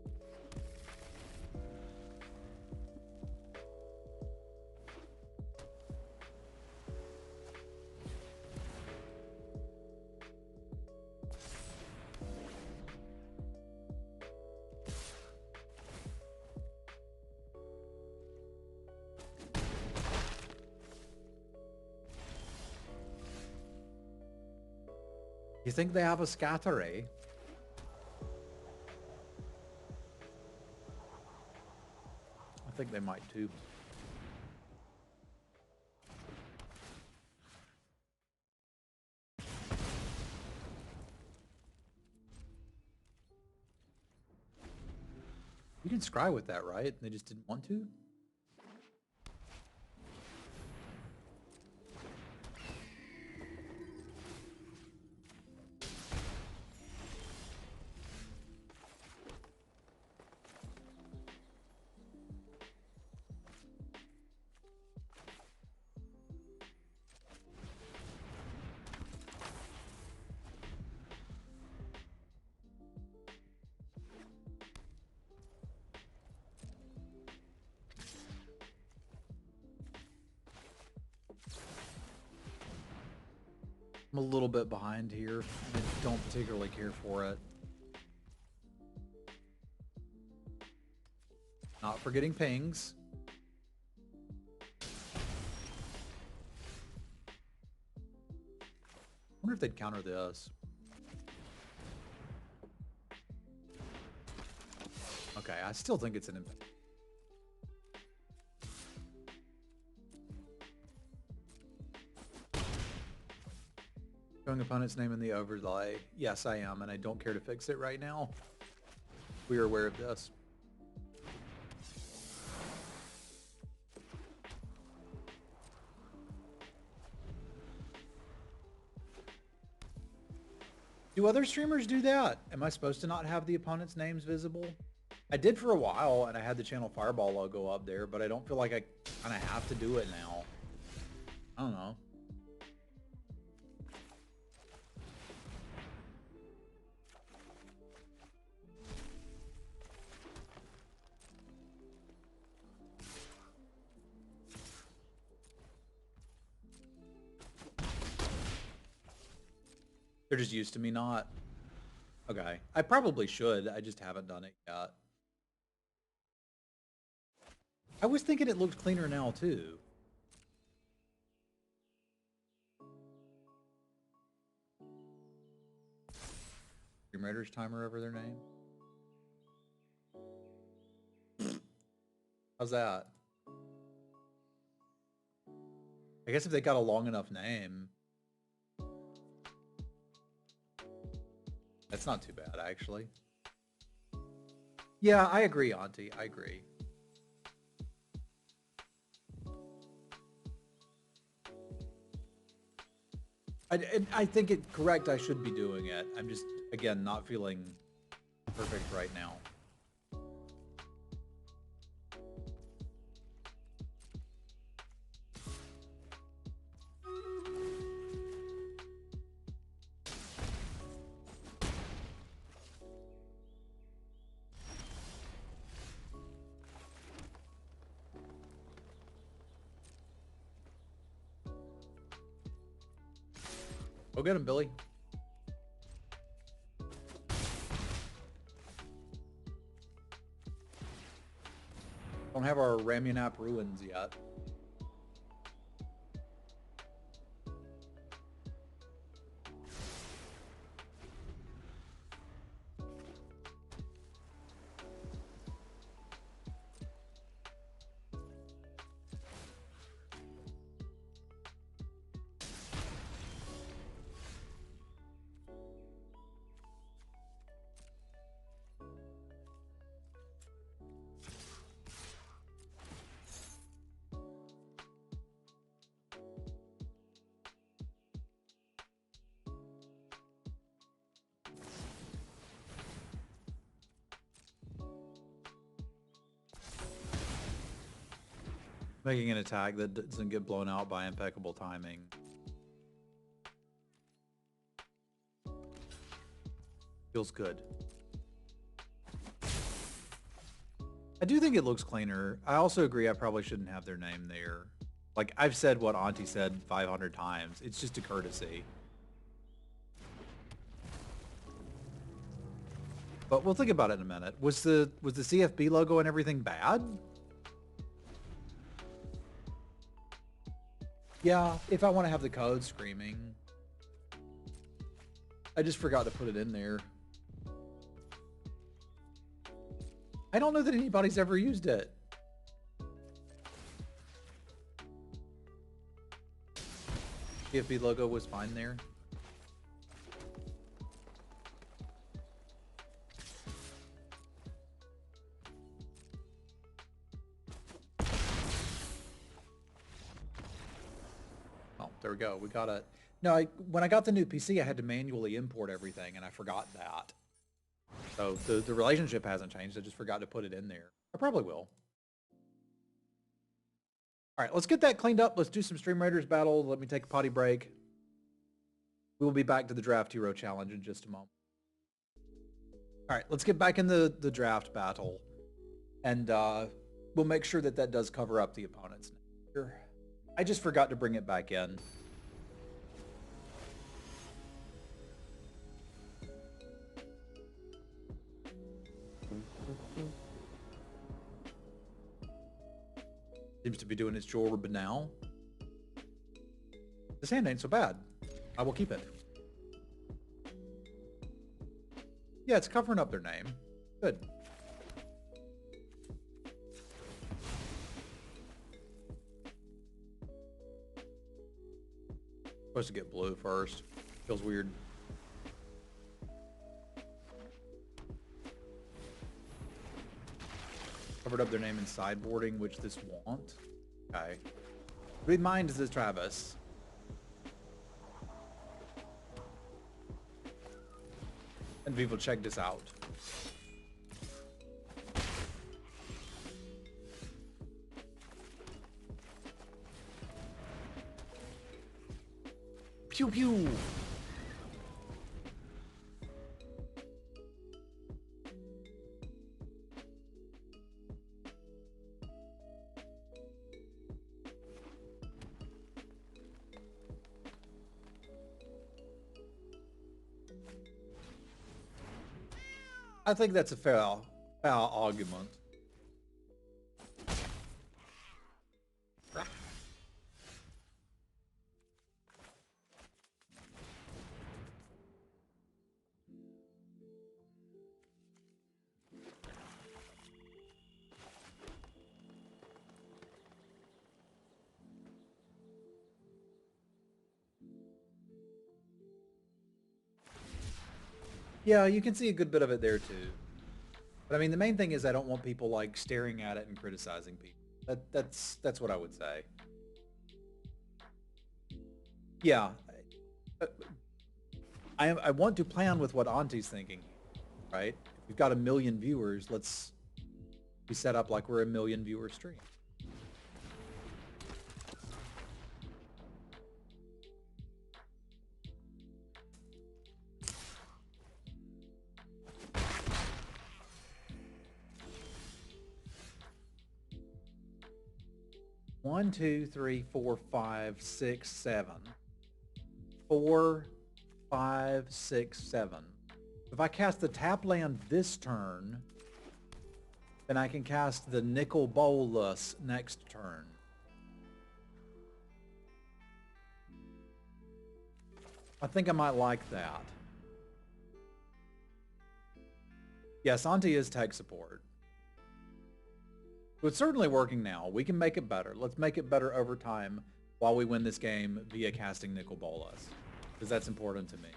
S1: You think they have a scatteray? I think they might too. You can scry with that, right? They just didn't want to? I'm a little bit behind here. I don't particularly care for it. Not forgetting pings. I wonder if they'd counter this. Okay, I still think it's an impact. Showing opponent's name in the overlay. Yes, I am, and I don't care to fix it right now. We are aware of this. Do other streamers do that? Am I supposed to not have the opponent's names visible? I did for a while, and I had the Channel Fireball logo up there, but I don't feel like I kind of have to do it now. I don't know. They're just used to me not. Okay. I probably should. I just haven't done it yet. I was thinking it looked cleaner now, too. Dream Raiders timer over their name. How's that? I guess if they got a long enough name. That's not too bad, actually. Yeah, I agree, Auntie. I agree. I think it's correct. I should be doing it. I'm just, again, not feeling perfect right now. Go get him, Billy. Don't have our Ramunap ruins yet. Making an attack that doesn't get blown out by impeccable timing. Feels good. I do think it looks cleaner. I also agree I probably shouldn't have their name there. Like, I've said what Auntie said 500 times. It's just a courtesy. But we'll think about it in a minute. Was the CFB logo and everything bad? Yeah, if I want to have the code screaming. I just forgot to put it in there. I don't know that anybody's ever used it. PFB logo was fine there. Oh, there we go. We got it. No, when I got the new PC, I had to manually import everything, and I forgot that. So the relationship hasn't changed. I just forgot to put it in there. I probably will. All right, let's get that cleaned up. Let's do some Stream Raiders battle. Let me take a potty break. We will be back to the DraftHero challenge in just a moment. All right, let's get back in the draft battle. And we'll make sure that that does cover up the opponents. I just forgot to bring it back in. Seems to be doing its job now. This hand ain't so bad. I will keep it. Yeah, it's covering up their name. Good. Supposed to get blue first. Feels weird. Covered up their name in sideboarding, which this won't. Okay. Read mine is this Travis. And people check this out. Pew pew. I think that's a fair argument. Yeah, you can see a good bit of it there too. But I mean, the main thing is I don't want people like staring at it and criticizing people. That's what I would say. Yeah. I want to plan with what Auntie's thinking, right? If we've got 1 million viewers, let's be set up like we're a 1 million viewer stream. One, two, three, four, five, six, 7. 4, 5, 6, 7. If I cast the tap land this turn, then I can cast the Nicol Bolas next turn. I think I might like that. Yes, Auntie is tech support. So it's certainly working now. We can make it better. Let's make it better over time while we win this game via casting Nicol Bolas, because that's important to me.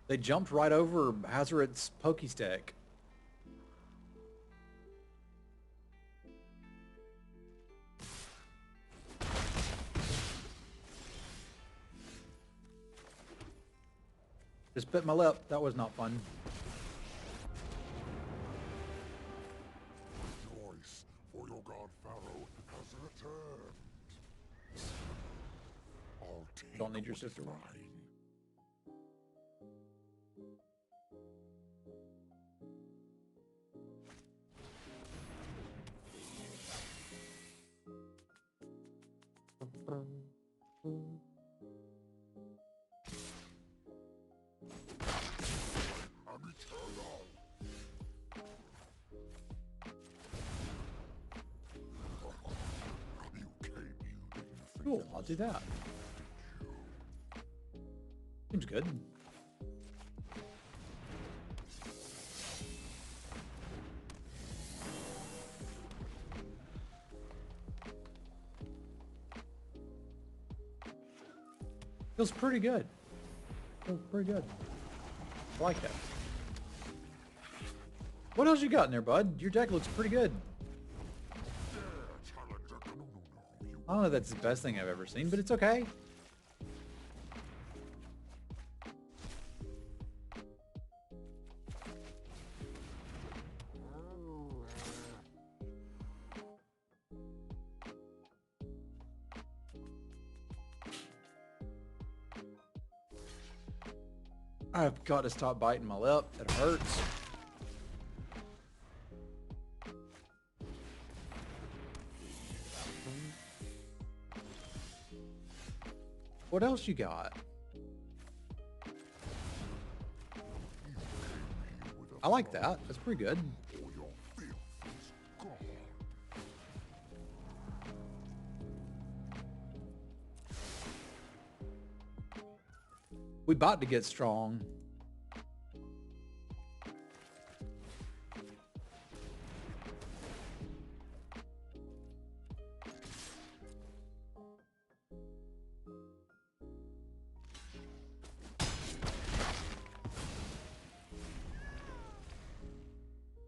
S1: They jumped right over Hazoret's Pokestick. Just bit my lip. That was not fun.
S2: Rejoice, for your god Pharaoh has returned. I'll take
S1: Don't need your
S2: what is
S1: sister.
S2: mine.
S1: Cool, I'll do that. Seems good. Feels pretty good. Feels pretty good. I like that. What else you got in there, bud? Your deck looks pretty good. I don't know if that's the best thing I've ever seen, but it's okay. I've got to stop biting my lip. It hurts. What else you got? I like that. That's pretty good. We about to get strong.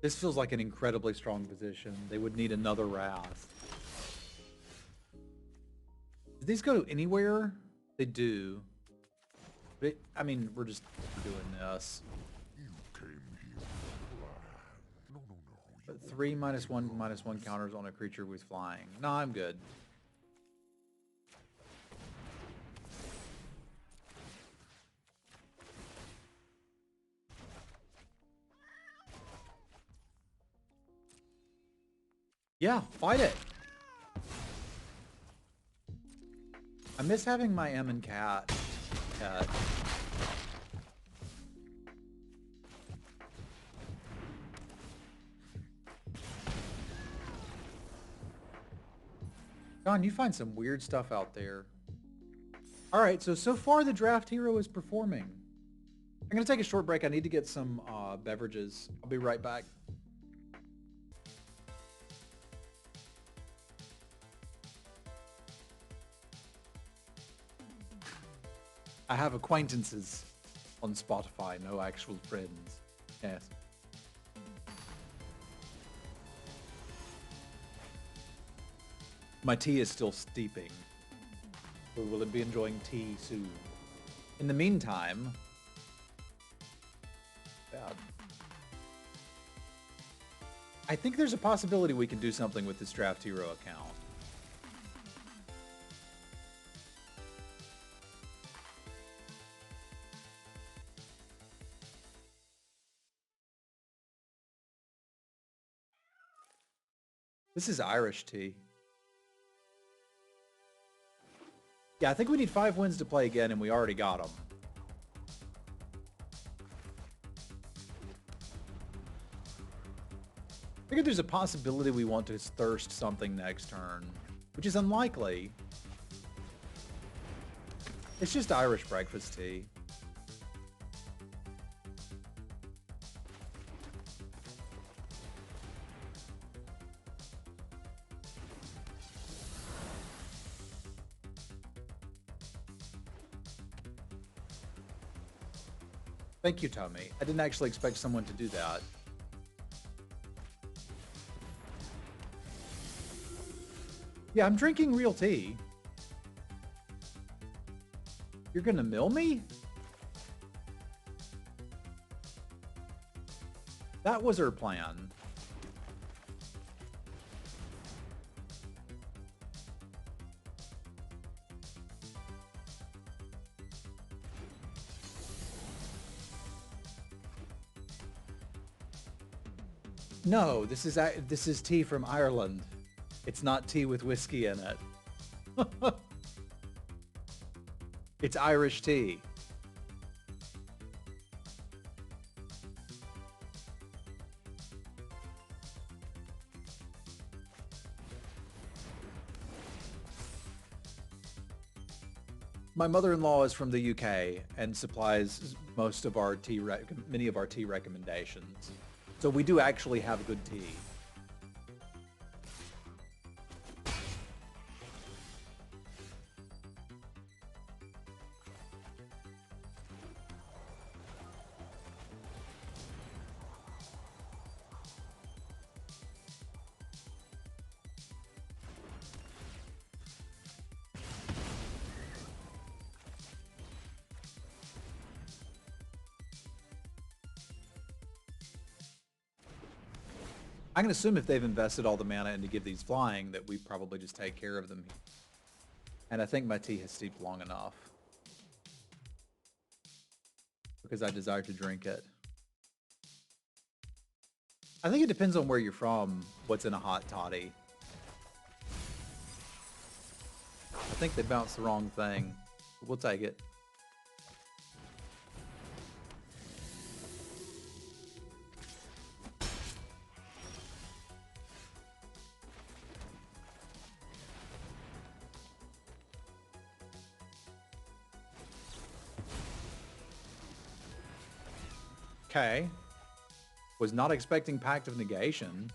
S1: This feels like an incredibly strong position. They would need another Wrath. Do these go anywhere? They do. But it, I mean, we're just doing this.
S2: You came here blind. No.
S1: But 3 -1/-1 counters on a creature with flying. No, I'm good. Yeah, fight it. I miss having my M and cat. John, you find some weird stuff out there. All right, so far the draft hero is performing. I'm going to take a short break. I need to get some beverages. I'll be right back. I have acquaintances on Spotify, no actual friends. Yes. My tea is still steeping. We will be enjoying tea soon. In the meantime, I think there's a possibility we can do something with this draft hero account. This is Irish tea. Yeah, I think we need 5 wins to play again, and we already got them. I figure there's a possibility we want to thirst something next turn, which is unlikely. It's just Irish breakfast tea. Thank you, Tommy. I didn't actually expect someone to do that. Yeah, I'm drinking real tea. You're gonna mill me? That was her plan. No, this is tea from Ireland. It's not tea with whiskey in it. It's Irish tea. My mother-in-law is from the UK and supplies most of our many of our tea recommendations. So we do actually have good tea. I can assume if they've invested all the mana into give these flying that we probably just take care of them. And I think my tea has steeped long enough because I desire to drink it. I think it depends on where you're from, what's in a hot toddy. I think they bounced the wrong thing. We'll take it. Okay. Was not expecting Pact of Negation.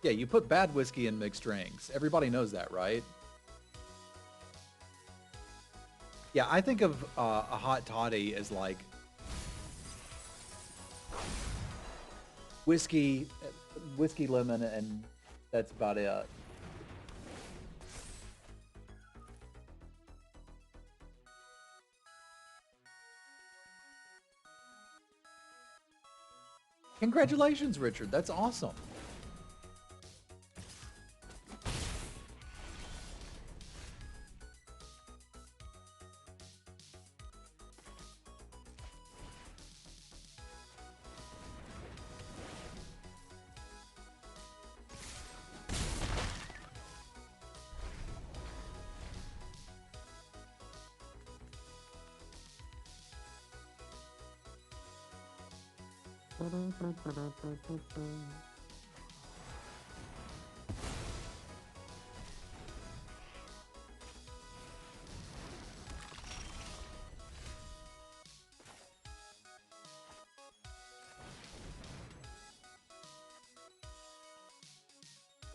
S1: Yeah, you put bad whiskey in mixed drinks. Everybody knows that, right? Yeah, I think of a hot toddy as like whiskey, lemon, and that's about it. Congratulations, Richard. That's awesome.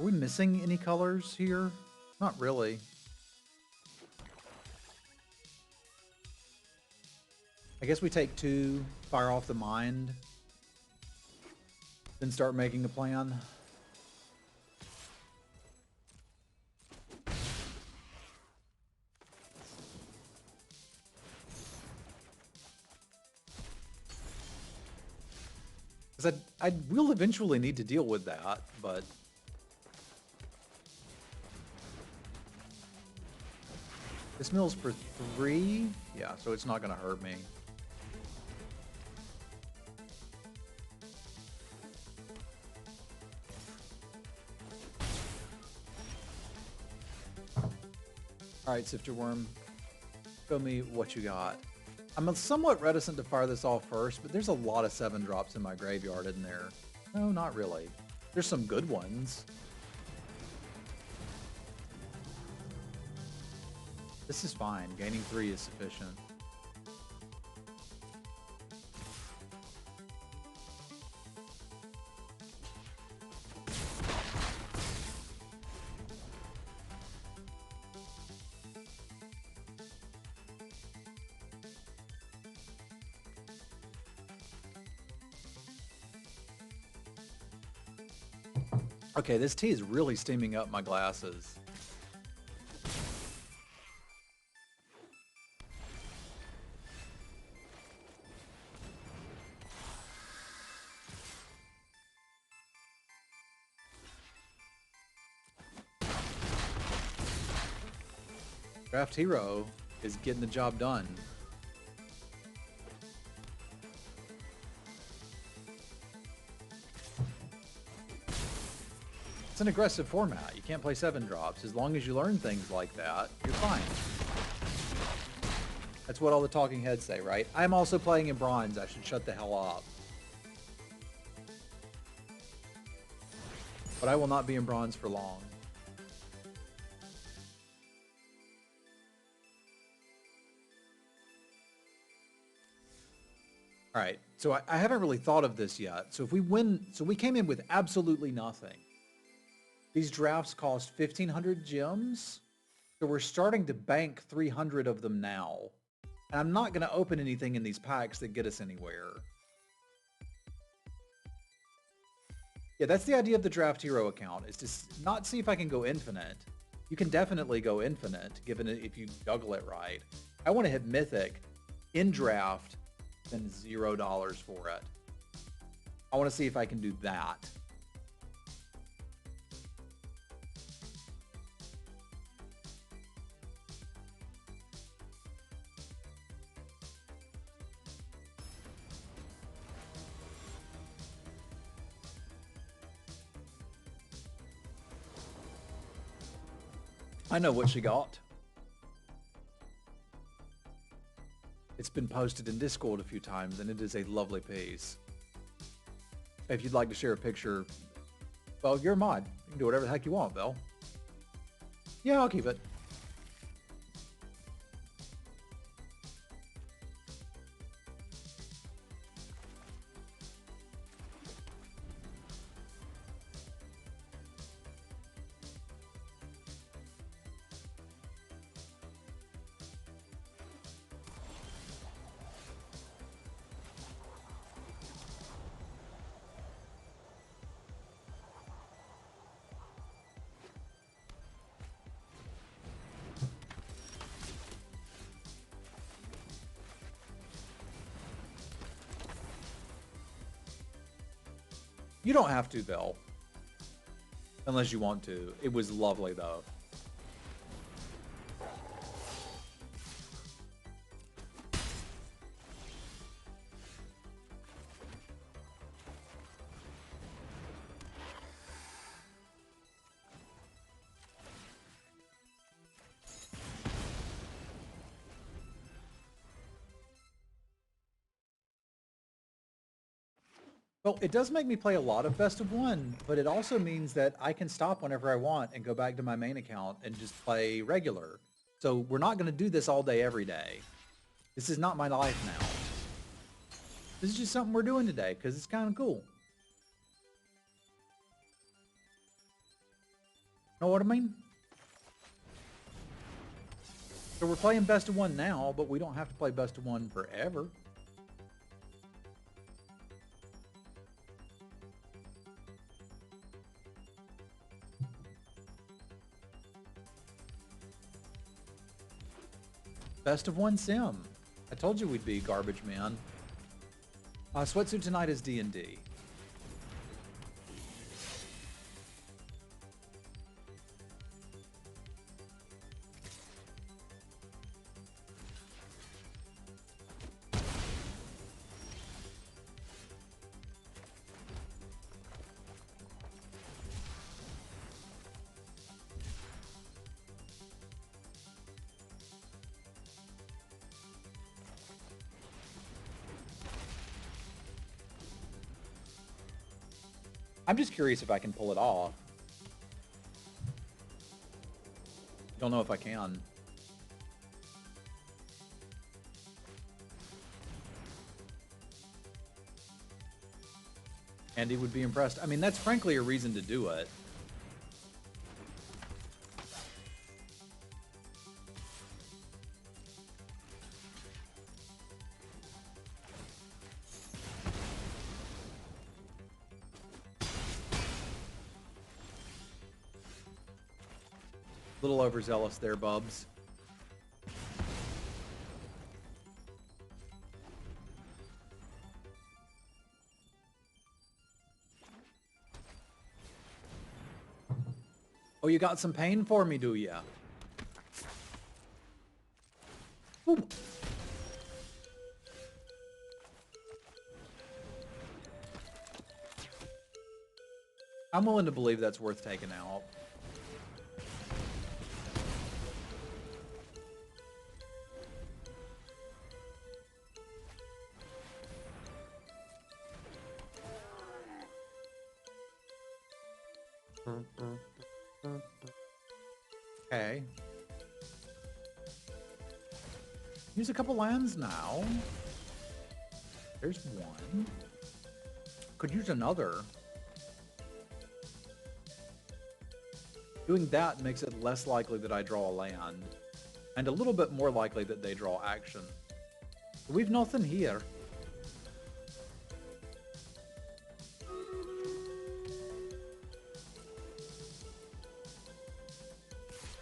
S1: Are we missing any colors here? Not really. I guess we take 2, fire off the mind, then start making a plan. Because I will eventually need to deal with that, but... This mill's for 3? Yeah, so it's not going to hurt me. Alright, Sifter Worm. Show me what you got. I'm somewhat reticent to fire this off first, but there's a lot of 7-drops in my graveyard, isn't there? No, not really. There's some good ones. This is fine. Gaining 3 is sufficient. Okay, this tea is really steaming up my glasses. DraftHero is getting the job done. It's an aggressive format. You can't play 7 drops. As long as you learn things like that, you're fine. That's what all the talking heads say, right? I'm also playing in bronze. I should shut the hell up. But I will not be in bronze for long. All right, so I haven't really thought of this yet. So if we win, so we came in with absolutely nothing. These drafts cost 1,500 gems. So we're starting to bank 300 of them now. And I'm not going to open anything in these packs that get us anywhere. Yeah, that's the idea of the DraftHero account, is to not see if I can go infinite. You can definitely go infinite, given it if you juggle it right. I want to hit Mythic in draft, then $0 for it. I want to see if I can do that. I know what she got. It's been posted in Discord a few times, and it is a lovely piece. If you'd like to share a picture, well, you're a mod. You can do whatever the heck you want, Bill. Yeah, I'll keep it. You don't have to, Bill. Unless you want to. It was lovely, though. Well, it does make me play a lot of Best of One, but it also means that I can stop whenever I want and go back to my main account and just play regular. So we're not going to do this all day, every day. This is not my life now. This is just something we're doing today because it's kind of cool. Know what I mean? So we're playing Best of One now, but we don't have to play Best of One forever. Best of One sim. I told you we'd be garbage man. Sweatsuit tonight is D&D. I'm just curious if I can pull it off. Don't know if I can. Andy would be impressed. I mean, that's frankly a reason to do it. Little overzealous there, Bubs. Oh, you got some pain for me, do ya? Ooh. I'm willing to believe that's worth taking out. Okay. Use a couple lands now. There's one. Could use another. Doing that makes it less likely that I draw a land, and a little bit more likely that they draw action. We've nothing here.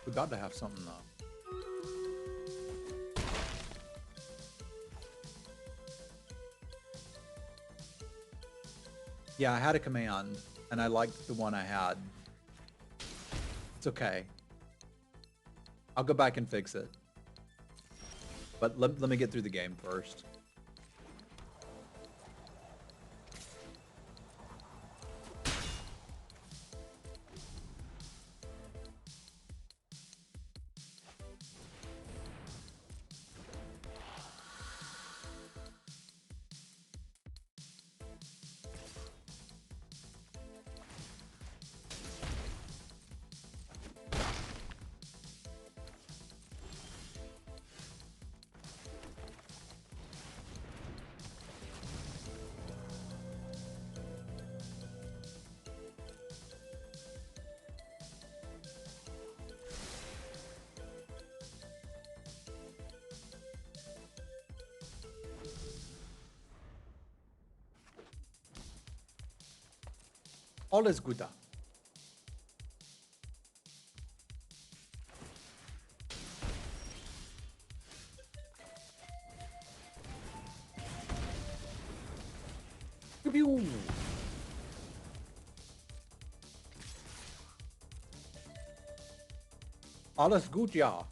S1: We got to have something though. Yeah, I had a command, and I liked the one I had. It's okay. I'll go back and fix it. But let me get through the game first. Alles Gute. Pew pew. Alles gut, ja.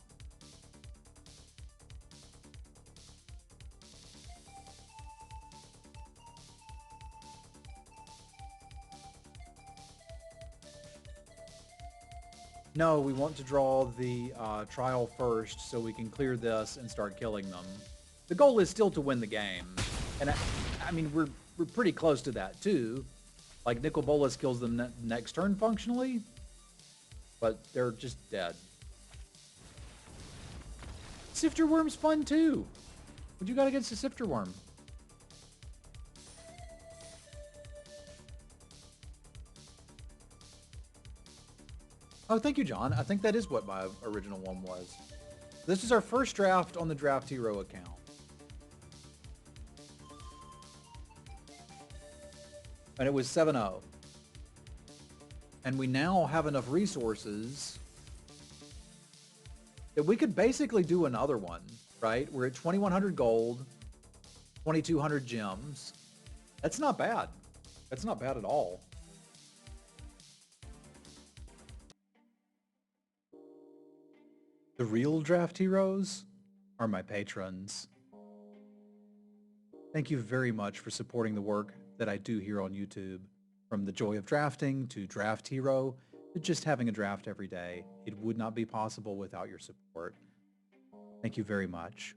S1: No, we want to draw the trial first so we can clear this and start killing them. The goal is still to win the game. And I mean, we're pretty close to that too. Like Nicol Bolas kills them next turn functionally, but they're just dead. Sifter Worm's fun too. What you got against the Sifter Worm? Oh, thank you, John. I think that is what my original one was. This is our first draft on the DraftHero account. And it was 7-0. And we now have enough resources that we could basically do another one, right? We're at 2,100 gold, 2,200 gems. That's not bad. That's not bad at all. The real draft heroes are my patrons. Thank you very much for supporting the work that I do here on YouTube. From the joy of drafting to Draft Hero to just having a draft every day. It would not be possible without your support. Thank you very much.